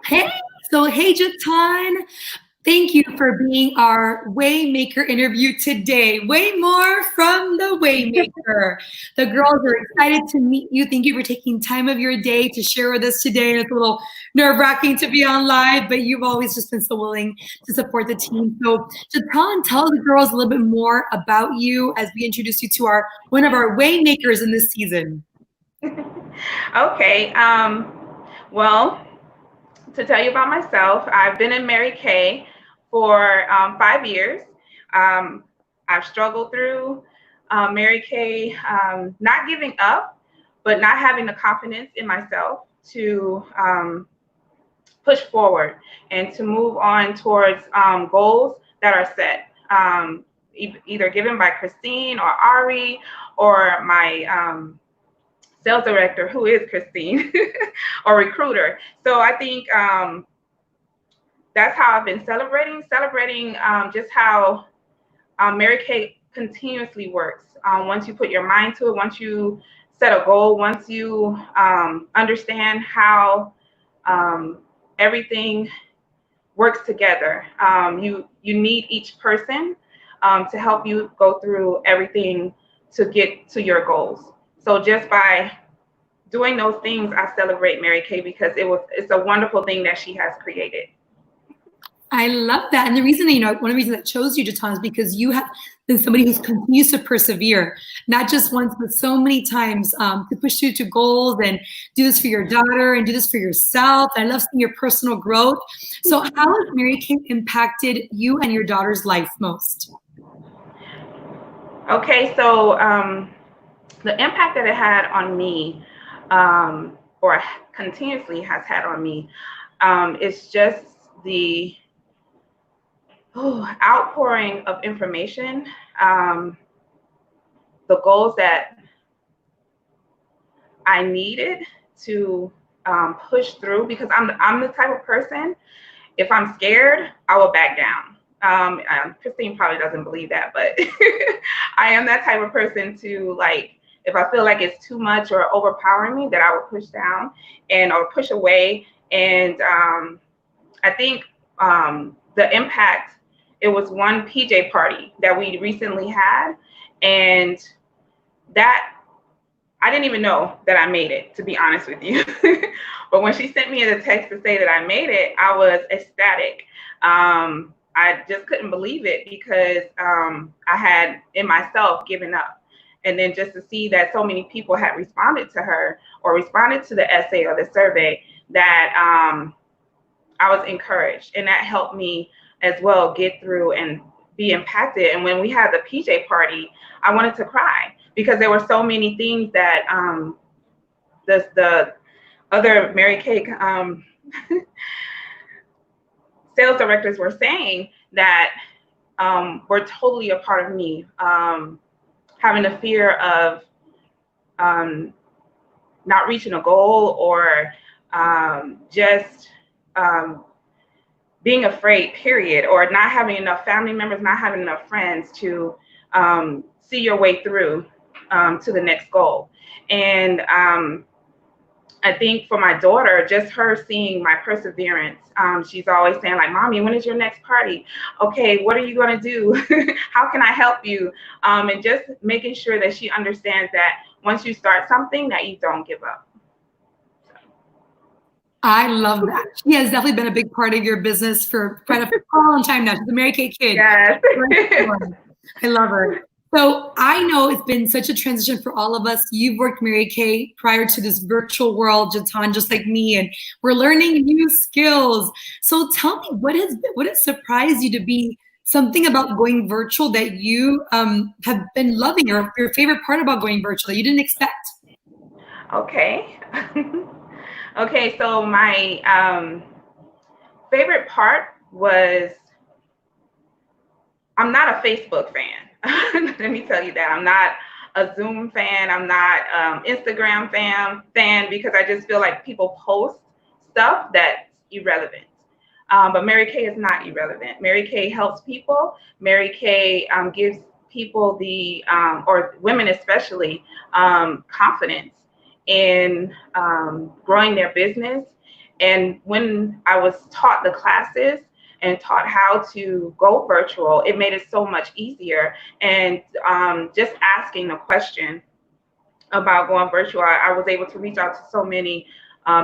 Hey, hey, Jatan. Thank you for being our Waymaker interview today. Way more from the Waymaker. The girls are excited to meet you. Thank you for taking time of your day to share with us today. It's a little nerve-wracking to be on live, but you've always just been so willing to support the team. So Jatan, tell the girls a little bit more about you as we introduce you to one of our Waymakers in this season. Okay. Well, to tell you about myself, I've been in Mary Kay for 5 years. I've struggled through Mary Kay, not giving up, but not having the confidence in myself to push forward and to move on towards goals that are set, either given by Christine or Ari or my sales director, who is Christine, or recruiter. So I think that's how I've been celebrating just how Mary Kay continuously works. Once you put your mind to it, once you set a goal, once you understand how everything works together, you need each person to help you go through everything to get to your goals. So just by doing those things, I celebrate Mary Kay because it's a wonderful thing that she has created. I love that. And the reason, one of the reasons I chose you, Jatan, is because you have been somebody who continues to persevere, not just once, but so many times to push you to goals and do this for your daughter and do this for yourself. I love seeing your personal growth. So how has Mary Kay impacted you and your daughter's life most? Okay, so the impact that it had on me, or continuously has had on me, is just the outpouring of information, the goals that I needed to push through, because I'm the type of person, if I'm scared, I will back down. Christine probably doesn't believe that, but I am that type of person to, like, if I feel like it's too much or overpowering me, that I will push down or push away. And I think the impact, it was one PJ party that we recently had, and that I didn't even know that I made it, to be honest with you. But when she sent me the text to say that I made it, I was ecstatic. I just couldn't believe it because I had in myself given up. And then just to see that so many people had responded to her or responded to the essay or the survey, that I was encouraged. And that helped me as well get through and be impacted. And when we had the PJ party, I wanted to cry because there were so many things that the other Mary Kay sales directors were saying that were totally a part of me. Having a fear of not reaching a goal, or just being afraid, period, or not having enough family members, not having enough friends to see your way through to the next goal. And I think for my daughter, just her seeing my perseverance, she's always saying, like, "Mommy, when is your next party? Okay, what are you going to do? How can I help you?" And just making sure that she understands that once you start something, that you don't give up. I love that. She has definitely been a big part of your business for quite a long time now. She's a Mary Kay kid. Yes. I love her. So I know it's been such a transition for all of us. You've worked Mary Kay prior to this virtual world, Jatan, just like me, and we're learning new skills. So tell me, what has surprised you to be something about going virtual that you have been loving, or your favorite part about going virtual that you didn't expect? Okay. Okay, so my favorite part was, I'm not a Facebook fan. Let me tell you that. I'm not a Zoom fan. I'm not Instagram fan because I just feel like people post stuff that's irrelevant. But Mary Kay is not irrelevant. Mary Kay helps people. Mary Kay gives people or women especially, confidence in growing their business And when I was taught the classes and taught how to go virtual, it made it so much easier. And just asking the question about going virtual, I was able to reach out to so many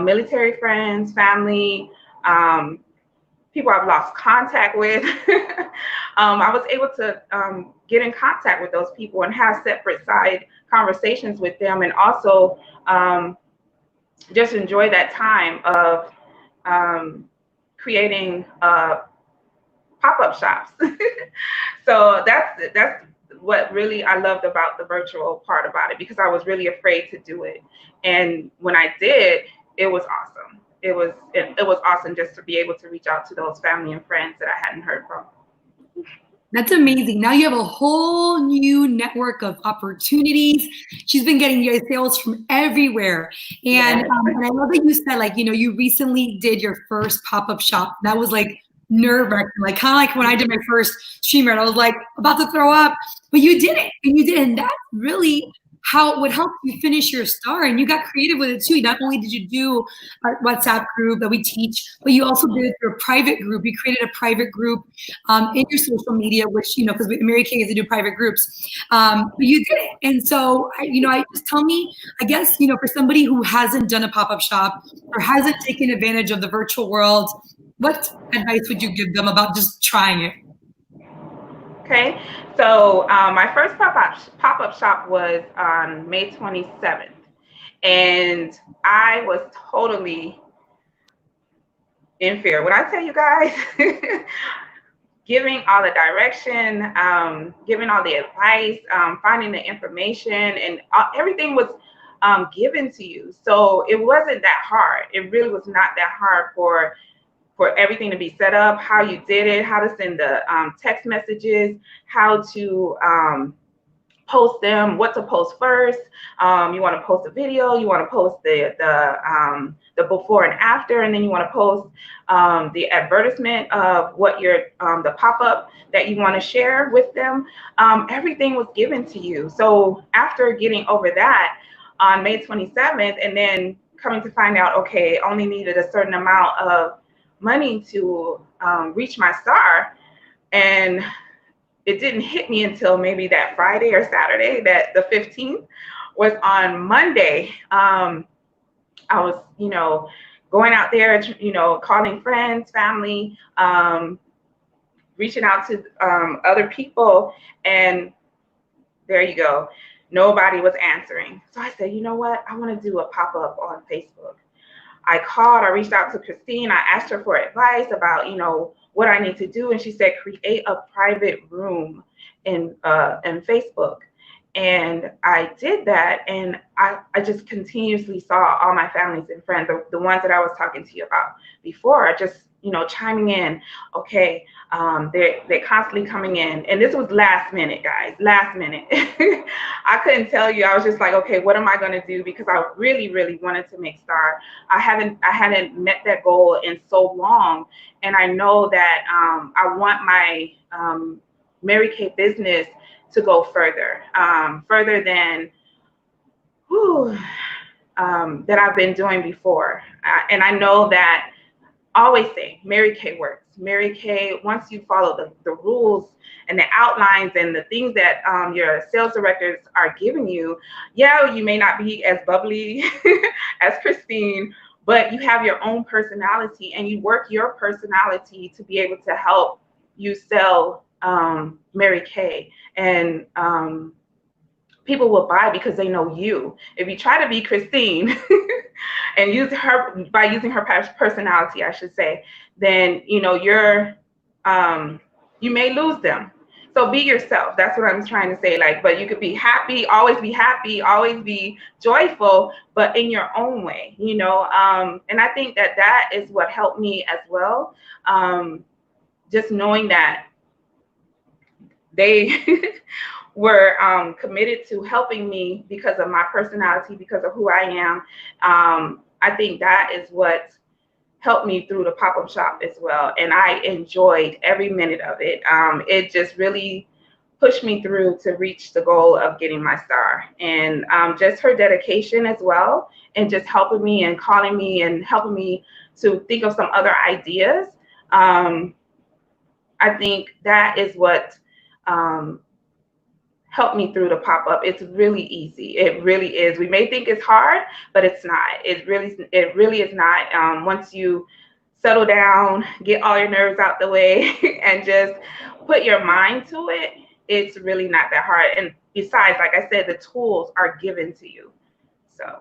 military friends, family, people I've lost contact with. I was able to get in contact with those people and have separate side conversations with them, and also just enjoy that time of creating pop-up shops. So that's what really I loved about the virtual part about it, because I was really afraid to do it. And when I did, it was awesome. It was awesome just to be able to reach out to those family and friends that I hadn't heard from. That's amazing. Now you have a whole new network of opportunities. She's been getting your sales from everywhere. And, Yes. And I love that you said, like, you know, you recently did your first pop-up shop. That was like nerve-wracking, like kind of like when I did my first streamer, and I was like about to throw up, but you did it, and you did it. And that's really how it would help you finish your star. And you got creative with it too. Not only did you do a WhatsApp group that we teach, but you also did it through a private group. You created a private group in your social media, which, you know, because Mary Kay has to do private groups. But you did it. And so, you know, I just tell me, I guess, you know, for somebody who hasn't done a pop-up shop or hasn't taken advantage of the virtual world, what advice would you give them about just trying it? Okay, so my first pop-up shop was on May 27th, and I was totally in fear. When I tell you guys, giving all the direction, giving all the advice, finding the information, and everything was given to you. So it wasn't that hard. It really was not that hard for everything to be set up, how you did it, how to send the text messages, how to post them, what to post first. You want to post a video, you want to post the before and after, and then you want to post the advertisement of what your the pop-up that you want to share with them. Everything was given to you. So after getting over that on May 27th, and then coming to find out, okay, only needed a certain amount of money to reach my star, and it didn't hit me until maybe that Friday or Saturday, that the 15th. Was on Monday. I was, you know, going out there, you know, calling friends, family, reaching out to other people, and there you go, nobody was answering. So I said, you know what, I want to do a pop-up on Facebook. I reached out to Christine. I asked her for advice about, you know, what I need to do. And she said, create a private room in Facebook. And I did that. And I just continuously saw all my families and friends, the ones that I was talking to you about before, just, you know, chiming in. Okay, they're constantly coming in. And this was last minute, guys, last minute. I couldn't tell you. I was just like, okay, what am I going to do? Because I really, really wanted to make Star. I hadn't met that goal in so long. And I know that I want my Mary Kay business to go further, further than that I've been doing before. And I know that I always say Mary Kay works. Mary Kay, once you follow the rules and the outlines and the things that your sales directors are giving you, yeah, you may not be as bubbly as Christine, but you have your own personality, and you work your personality to be able to help you sell Mary Kay. And people will buy because they know you. If you try to be Christine and use her, by using her personality, I should say, then, you know, you may lose them. So be yourself. That's what I'm trying to say. Like, but you could be happy, always be joyful, but in your own way, you know. And I think that is what helped me as well. Just knowing that they were committed to helping me because of my personality, because of who I am. I think that is what helped me through the pop-up shop as well. And I enjoyed every minute of it. It just really pushed me through to reach the goal of getting my star. And just her dedication as well, and just helping me and calling me and helping me to think of some other ideas. I think that is what helped me through the pop-up. It's really easy. It really is. We may think it's hard, but it's not. It really is not. Once you settle down, get all your nerves out the way, and just put your mind to it, it's really not that hard. And besides, like I said, the tools are given to you. So.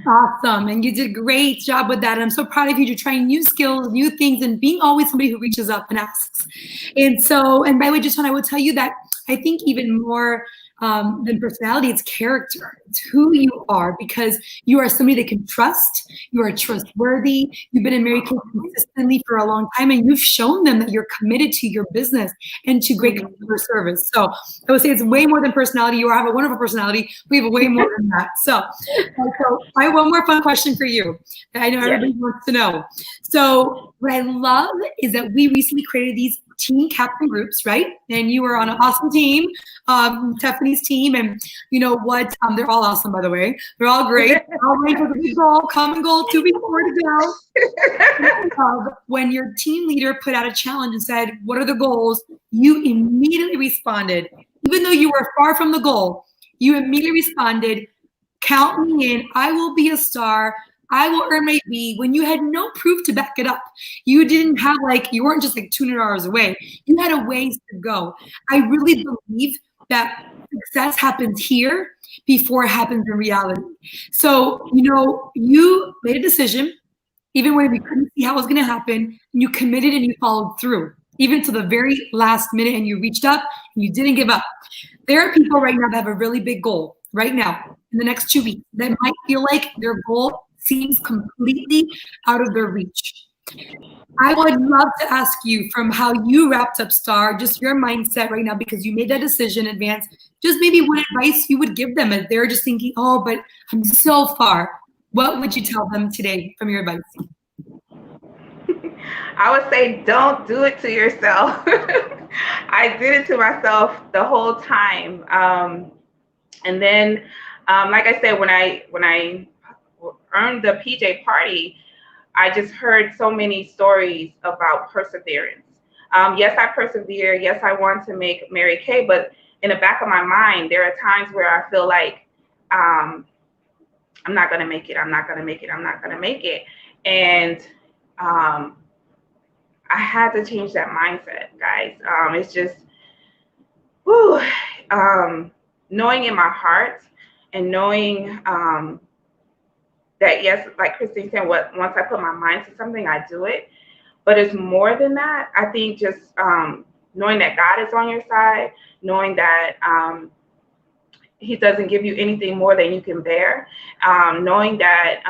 Awesome. And you did a great job with that. And I'm so proud of you to trying new skills, new things, and being always somebody who reaches up and asks. And so, and by the way, just I will tell you that I think even more than personality, it's character. It's who you are, because you are somebody they can trust. You are trustworthy. You've been in Mary Kay consistently for a long time, and you've shown them that you're committed to your business and to great customer service. So I would say it's way more than personality. You have a wonderful personality. We have way more than that. So I have one more fun question for you that I know everybody wants to know. So what I love is that we recently created these team captain groups, right? And you were on an awesome team, Tiffany's team, and you know what? They're all awesome, by the way. They're all great. All ranked with a big goal, common goal, 2 weeks more to go. When your team leader put out a challenge and said, "What are the goals?" You immediately responded, even though you were far from the goal. You immediately responded, "Count me in. I will be a star. I will earn my B," when you had no proof to back it up. You didn't have you weren't just like 200 hours away. You had a ways to go. I really believe that success happens here before it happens in reality. So, you made a decision, even when we couldn't see how it was going to happen, and you committed and you followed through, even to the very last minute, and you reached up and you didn't give up. There are people right now that have a really big goal right now in the next 2 weeks that might feel like their goal seems completely out of their reach. I would love to ask you, from how you wrapped up STAR, just your mindset right now, because you made that decision in advance, just maybe what advice you would give them if they're just thinking, "Oh, but I'm so far." What would you tell them today from your advice? I would say, don't do it to yourself. I did it to myself the whole time. And then, like I said, when I earned the PJ party, I just heard so many stories about perseverance. Yes, I persevere. Yes, I want to make Mary Kay, but in the back of my mind, there are times where I feel like I'm not going to make it. I'm not going to make it. I'm not going to make it. And I had to change that mindset, guys. It's just, knowing in my heart and knowing that, yes, like Christine said, once I put my mind to something, I do it. But it's more than that. I think just knowing that God is on your side, knowing that He doesn't give you anything more than you can bear, knowing that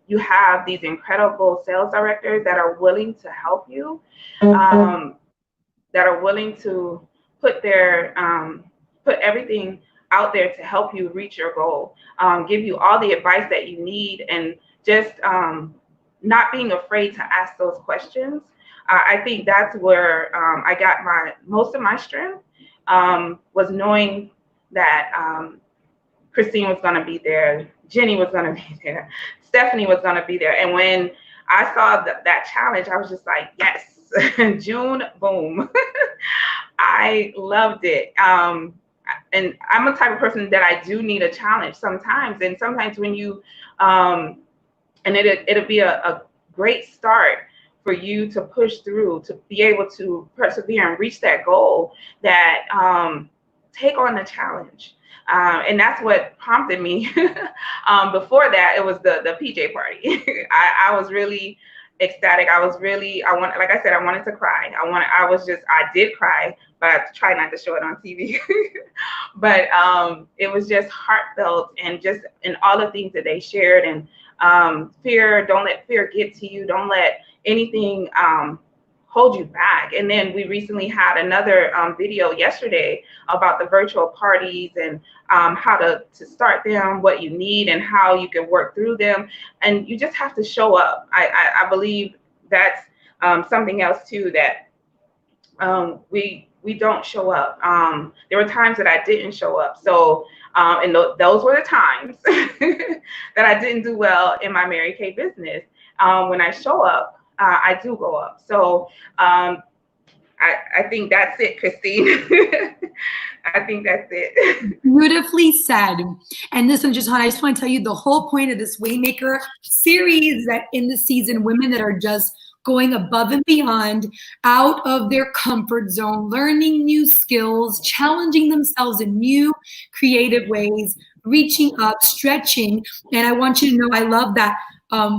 you have these incredible sales directors that are willing to help you, that are willing to put everything out there to help you reach your goal, give you all the advice that you need, and just not being afraid to ask those questions. I think that's where I got most of my strength, was knowing that Christine was going to be there, Jenny was going to be there, Stephanie was going to be there. And when I saw that challenge, I was just like, yes, June, boom. I loved it. And I'm a type of person that I do need a challenge sometimes. And sometimes when you, and it'll be a great start for you to push through, to be able to persevere and reach that goal, that take on the challenge. And that's what prompted me. Before that, it was the PJ party. I was really ecstatic. I like I said, I wanted to cry. I did cry, but I tried not to show it on TV. But it was just heartfelt, and just in all the things that they shared. And fear, don't let fear get to you. Don't let anything hold you back. And then we recently had another video yesterday about the virtual parties and how to start them, what you need, and how you can work through them. And you just have to show up. I believe that's something else too, that we we don't show up. There were times that I didn't show up. So, and those were the times that I didn't do well in my Mary Kay business. When I show up, I do go up. So I think that's it, Christine. I think that's it. Beautifully said. And listen, Jatan, I just want to tell you the whole point of this Waymaker series, that in the season, women that are just going above and beyond, out of their comfort zone, learning new skills, challenging themselves in new creative ways, reaching up, stretching. And I want you to know, I love that.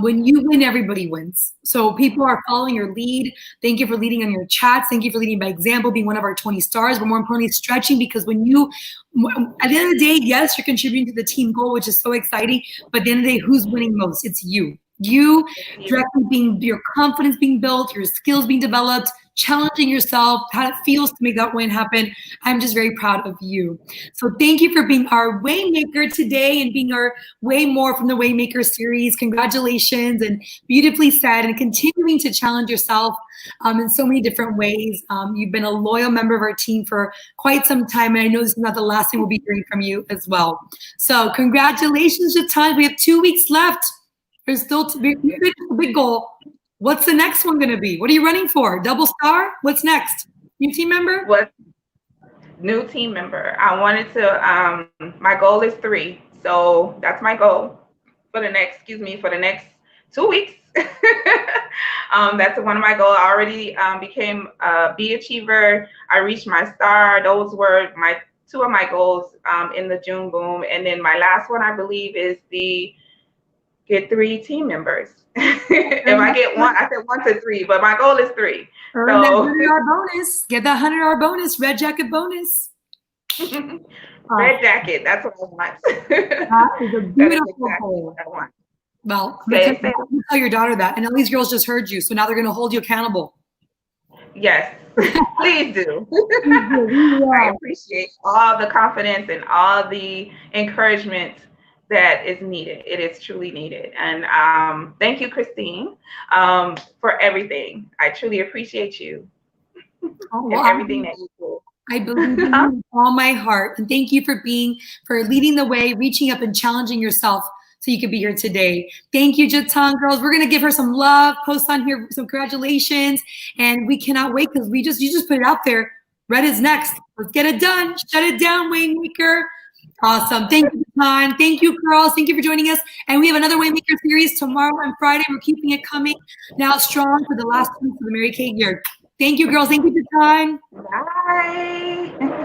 When you win, everybody wins. So people are following your lead. Thank you for leading on your chats. Thank you for leading by example, being one of our 20 stars, but more importantly, stretching, because when you, at the end of the day, yes, you're contributing to the team goal, which is so exciting, but at the end of the day, who's winning most? It's you. You directly being, your confidence being built, your skills being developed, challenging yourself, how it feels to make that win happen. I'm just very proud of you. So thank you for being our Waymaker today and being our Way More from the Waymaker series. Congratulations, and beautifully said, and continuing to challenge yourself in so many different ways. You've been a loyal member of our team for quite some time, and I know this is not the last thing we'll be hearing from you as well. So congratulations, Jatan. We have 2 weeks left. There's still a big goal. What's the next one going to be? What are you running for? Double star? What's next? New team member? What? New team member. I wanted to, my goal is 3. So that's my goal for the next, for the next 2 weeks. That's one of my goals. I already became a B achiever. I reached my star. Those were my 2 of my goals in the June boom. And then my last one, I believe, is the get 3 team members. If I get 1, I said 1 to 3, but my goal is 3. Earn that $100 bonus. Get that $100 bonus, red jacket bonus. Red jacket, that's what I want. That is a beautiful goal. Well, tell your daughter that, and all these girls just heard you, so now they're going to hold you accountable. Yes, please do. I appreciate all the confidence and all the encouragement that is needed. It is truly needed. And thank you, Christine, for everything. I truly appreciate you and everything that you do. I believe in you with all my heart. And thank you for leading the way, reaching up and challenging yourself so you could be here today. Thank you, Jatan, girls. We're going to give her some love, post on here some congratulations. And we cannot wait, because you just put it out there. Red is next. Let's get it done. Shut it down, Waymaker. Awesome. Thank you, Jatan. Thank you, girls. Thank you for joining us. And we have another Waymaker series tomorrow and Friday. We're keeping it coming now strong for the last 2 weeks of the Mary Kay year. Thank you, girls. Thank you, Jatan. Bye.